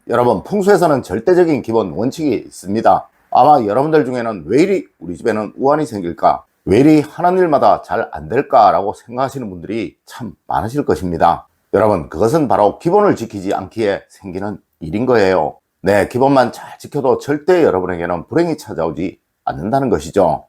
여러분, 풍수에서는 절대적인 기본 원칙이 있습니다. 아마 여러분들 중에는 왜 이리 우리 집에는 우환이 생길까? 왜 이리 하는 일마다 잘 안 될까? 라고 생각하시는 분들이 참 많으실 것입니다. 여러분, 그것은 바로 기본을 지키지 않기에 생기는 일인 거예요. 네, 기본만 잘 지켜도 절대 여러분에게는 불행이 찾아오지 않는다는 것이죠.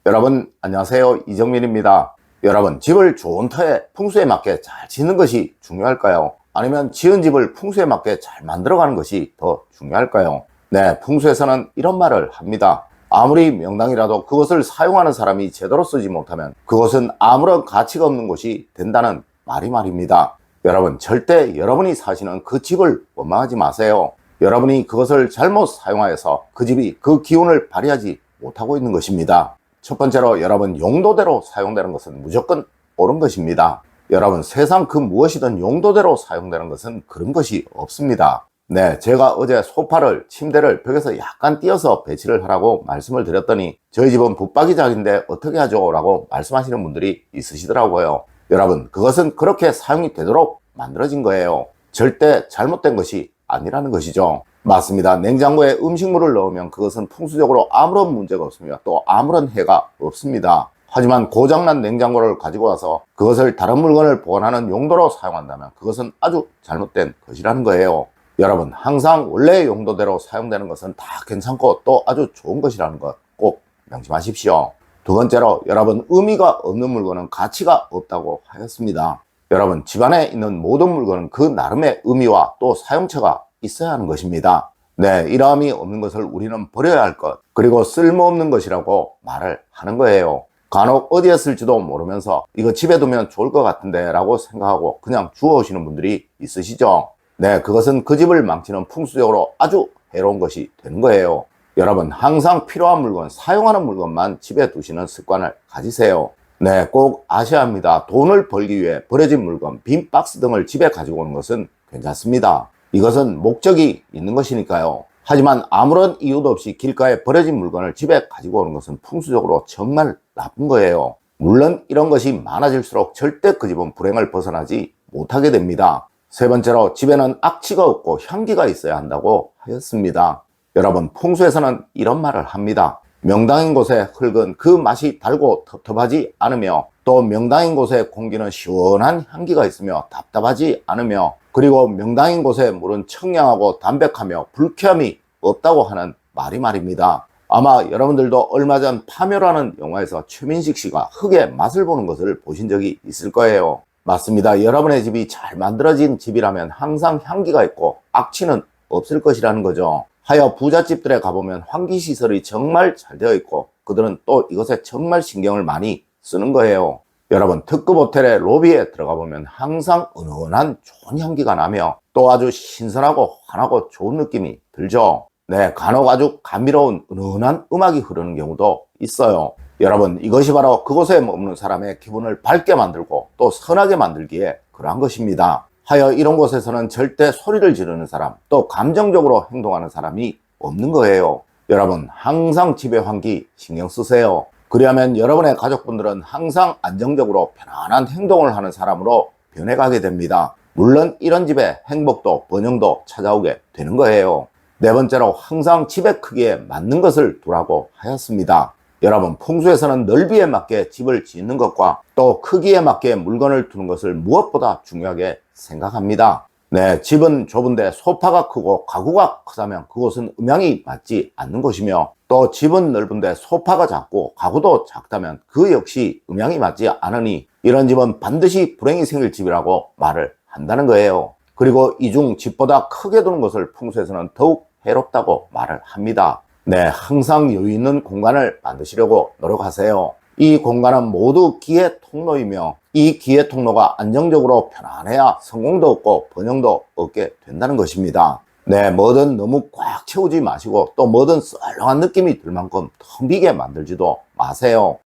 여러분, 안녕하세요. 이정민입니다. 여러분, 집을 좋은 터에 풍수에 맞게 잘 짓는 것이 중요할까요? 아니면 지은 집을 풍수에 맞게 잘 만들어가는 것이 더 중요할까요? 네, 풍수에서는 이런 말을 합니다. 아무리 명당이라도 그것을 사용하는 사람이 제대로 쓰지 못하면 그것은 아무런 가치가 없는 곳이 된다는 말입니다. 여러분, 절대 여러분이 사시는 그 집을 원망하지 마세요. 여러분이 그것을 잘못 사용하여서 그 집이 그 기운을 발휘하지 못하고 있는 것입니다. 첫 번째로, 여러분, 용도대로 사용되는 것은 무조건 옳은 것입니다. 여러분, 세상 그 무엇이든 용도대로 사용되는 것은 그런 것이 없습니다. 네, 제가 어제 소파를, 침대를 벽에서 약간 띄어서 배치를 하라고 말씀을 드렸더니 저희 집은 붙박이장인데 어떻게 하죠? 라고 말씀하시는 분들이 있으시더라고요. 여러분, 그것은 그렇게 사용이 되도록 만들어진 거예요. 절대 잘못된 것이 아니라는 것이죠. 맞습니다. 냉장고에 음식물을 넣으면 그것은 풍수적으로 아무런 문제가 없습니다. 또 아무런 해가 없습니다. 하지만 고장난 냉장고를 가지고 와서 그것을 다른 물건을 보관하는 용도로 사용한다면 그것은 아주 잘못된 것이라는 거예요. 여러분, 항상 원래의 용도대로 사용되는 것은 다 괜찮고 또 아주 좋은 것이라는 것 꼭 명심하십시오. 두 번째로, 여러분, 의미가 없는 물건은 가치가 없다고 하였습니다. 여러분, 집안에 있는 모든 물건은 그 나름의 의미와 또 사용처가 있어야 하는 것입니다. 네, 이러함이 없는 것을 우리는 버려야 할 것, 그리고 쓸모없는 것이라고 말을 하는 거예요. 간혹 어디에 쓸지도 모르면서 이거 집에 두면 좋을 것 같은데 라고 생각하고 그냥 주워오시는 분들이 있으시죠. 네, 그것은 그 집을 망치는 풍수적으로 아주 해로운 것이 되는 거예요. 여러분, 항상 필요한 물건, 사용하는 물건만 집에 두시는 습관을 가지세요. 네, 꼭 아셔야 합니다. 돈을 벌기 위해 버려진 물건, 빈 박스 등을 집에 가지고 오는 것은 괜찮습니다. 이것은 목적이 있는 것이니까요. 하지만 아무런 이유도 없이 길가에 버려진 물건을 집에 가지고 오는 것은 풍수적으로 정말 나쁜 거예요. 물론 이런 것이 많아질수록 절대 그 집은 불행을 벗어나지 못하게 됩니다. 세 번째로, 집에는 악취가 없고 향기가 있어야 한다고 하였습니다. 여러분, 풍수에서는 이런 말을 합니다. 명당인 곳의 흙은 그 맛이 달고 텁텁하지 않으며, 또 명당인 곳의 공기는 시원한 향기가 있으며 답답하지 않으며, 그리고 명당인 곳의 물은 청량하고 담백하며 불쾌함이 없다고 하는 말입니다. 아마 여러분들도 얼마 전 파묘라는 영화에서 최민식 씨가 흙의 맛을 보는 것을 보신 적이 있을 거예요. 맞습니다. 여러분의 집이 잘 만들어진 집이라면 항상 향기가 있고 악취는 없을 것이라는 거죠. 하여 부잣집들에 가보면 환기시설이 정말 잘 되어 있고 그들은 또 이것에 정말 신경을 많이 쓰는 거예요. 여러분, 특급 호텔의 로비에 들어가 보면 항상 은은한 좋은 향기가 나며 또 아주 신선하고 환하고 좋은 느낌이 들죠. 네, 간혹 아주 감미로운 은은한 음악이 흐르는 경우도 있어요. 여러분, 이것이 바로 그곳에 머무는 사람의 기분을 밝게 만들고 또 선하게 만들기에 그러한 것입니다. 하여 이런 곳에서는 절대 소리를 지르는 사람, 또 감정적으로 행동하는 사람이 없는 거예요. 여러분, 항상 집의 환기 신경 쓰세요. 그리하면 여러분의 가족분들은 항상 안정적으로 편안한 행동을 하는 사람으로 변해가게 됩니다. 물론 이런 집에 행복도 번영도 찾아오게 되는 거예요. 네 번째로, 항상 집의 크기에 맞는 것을 두라고 하였습니다. 여러분, 풍수에서는 넓이에 맞게 집을 짓는 것과 또 크기에 맞게 물건을 두는 것을 무엇보다 중요하게 생각합니다. 네, 집은 좁은데 소파가 크고 가구가 크다면 그곳은 음향이 맞지 않는 곳이며, 또 집은 넓은데 소파가 작고 가구도 작다면 그 역시 음향이 맞지 않으니 이런 집은 반드시 불행이 생길 집이라고 말을 한다는 거예요. 그리고 이 중 집보다 크게 두는 것을 풍수에서는 더욱 해롭다고 말을 합니다. 네, 항상 여유 있는 공간을 만드시려고 노력하세요. 이 공간은 모두 기의 통로이며 이 기의 통로가 안정적으로 편안해야 성공도 얻고 번영도 얻게 된다는 것입니다. 네, 뭐든 너무 꽉 채우지 마시고 또 뭐든 썰렁한 느낌이 들 만큼 텅 비게 만들지도 마세요.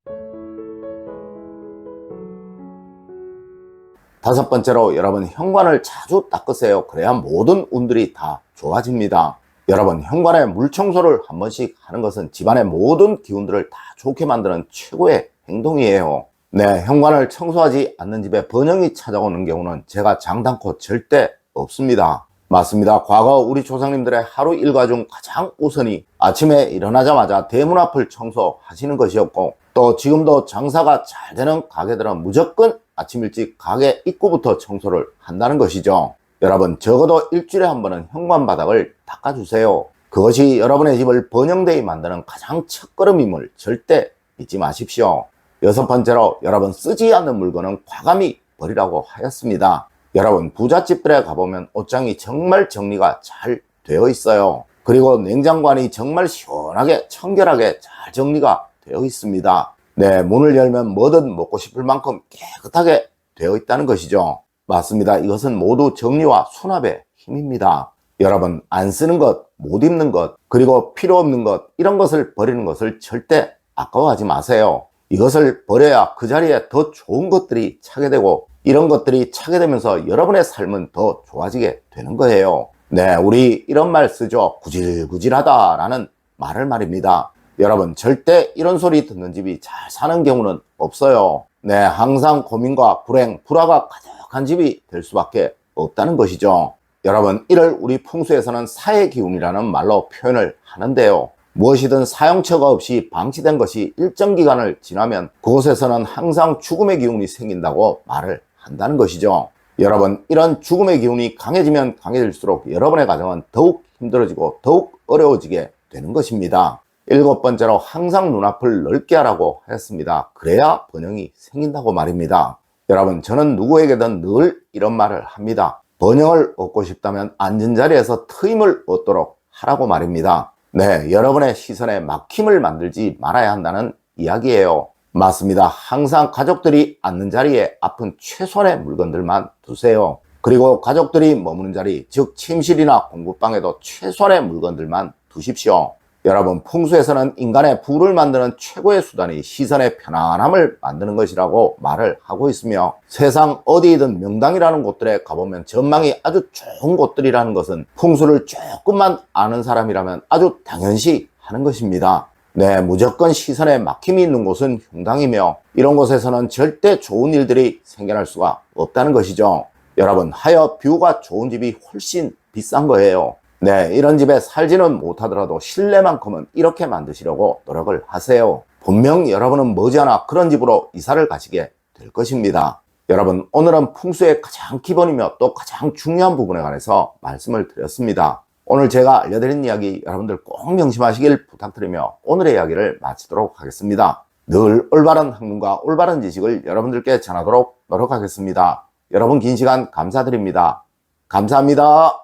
다섯 번째로, 여러분, 현관을 자주 닦으세요. 그래야 모든 운들이 다 좋아집니다. 여러분, 현관에 물청소를 한 번씩 하는 것은 집안의 모든 기운들을 다 좋게 만드는 최고의 행동이에요. 네, 현관을 청소하지 않는 집에 번영이 찾아오는 경우는 제가 장담코 절대 없습니다. 맞습니다. 과거 우리 조상님들의 하루 일과 중 가장 우선이 아침에 일어나자마자 대문 앞을 청소하시는 것이었고, 또 지금도 장사가 잘 되는 가게들은 무조건 아침 일찍 가게 입구부터 청소를 한다는 것이죠. 여러분, 적어도 일주일에 한 번은 현관 바닥을 닦아주세요. 그것이 여러분의 집을 번영되게 만드는 가장 첫걸음임을 절대 잊지 마십시오. 여섯 번째로, 여러분, 쓰지 않는 물건은 과감히 버리라고 하였습니다. 여러분, 부잣집들에 가보면 옷장이 정말 정리가 잘 되어 있어요. 그리고 냉장고안이 정말 시원하게 청결하게 잘 정리가 되어 있습니다. 네, 문을 열면 뭐든 먹고 싶을 만큼 깨끗하게 되어 있다는 것이죠. 맞습니다. 이것은 모두 정리와 수납의 힘입니다. 여러분, 안 쓰는 것, 못 입는 것, 그리고 필요 없는 것, 이런 것을 버리는 것을 절대 아까워하지 마세요. 이것을 버려야 그 자리에 더 좋은 것들이 차게 되고, 이런 것들이 차게 되면서 여러분의 삶은 더 좋아지게 되는 거예요. 네, 우리 이런 말 쓰죠. 구질구질하다라는 말을 말입니다. 여러분, 절대 이런 소리 듣는 집이 잘 사는 경우는 없어요. 네, 항상 고민과 불행, 불화가 가득한 집이 될 수밖에 없다는 것이죠. 여러분, 이를 우리 풍수에서는 사의 기운이라는 말로 표현을 하는데요. 무엇이든 사용처가 없이 방치된 것이 일정 기간을 지나면 그곳에서는 항상 죽음의 기운이 생긴다고 말을 한다는 것이죠. 여러분, 이런 죽음의 기운이 강해지면 강해질수록 여러분의 가정은 더욱 힘들어지고 더욱 어려워지게 되는 것입니다. 일곱 번째로, 항상 눈앞을 넓게 하라고 하였습니다. 그래야 번영이 생긴다고 말입니다. 여러분, 저는 누구에게든 늘 이런 말을 합니다. 번영을 얻고 싶다면 앉은 자리에서 트임을 얻도록 하라고 말입니다. 네, 여러분의 시선에 막힘을 만들지 말아야 한다는 이야기예요. 맞습니다. 항상 가족들이 앉는 자리에 앞은 최소한의 물건들만 두세요. 그리고 가족들이 머무는 자리, 즉 침실이나 공부방에도 최소한의 물건들만 두십시오. 여러분, 풍수에서는 인간의 부를 만드는 최고의 수단이 시선의 편안함을 만드는 것이라고 말을 하고 있으며, 세상 어디이든 명당이라는 곳들에 가보면 전망이 아주 좋은 곳들이라는 것은 풍수를 조금만 아는 사람이라면 아주 당연시 하는 것입니다. 네, 무조건 시선에 막힘이 있는 곳은 흉당이며, 이런 곳에서는 절대 좋은 일들이 생겨날 수가 없다는 것이죠. 여러분, 하여 뷰가 좋은 집이 훨씬 비싼 거예요. 네, 이런 집에 살지는 못하더라도 실내만큼은 이렇게 만드시려고 노력을 하세요. 분명 여러분은 머지않아 그런 집으로 이사를 가시게 될 것입니다. 여러분, 오늘은 풍수의 가장 기본이며 또 가장 중요한 부분에 관해서 말씀을 드렸습니다. 오늘 제가 알려드린 이야기 여러분들 꼭 명심하시길 부탁드리며 오늘의 이야기를 마치도록 하겠습니다. 늘 올바른 학문과 올바른 지식을 여러분들께 전하도록 노력하겠습니다. 여러분, 긴 시간 감사드립니다. 감사합니다.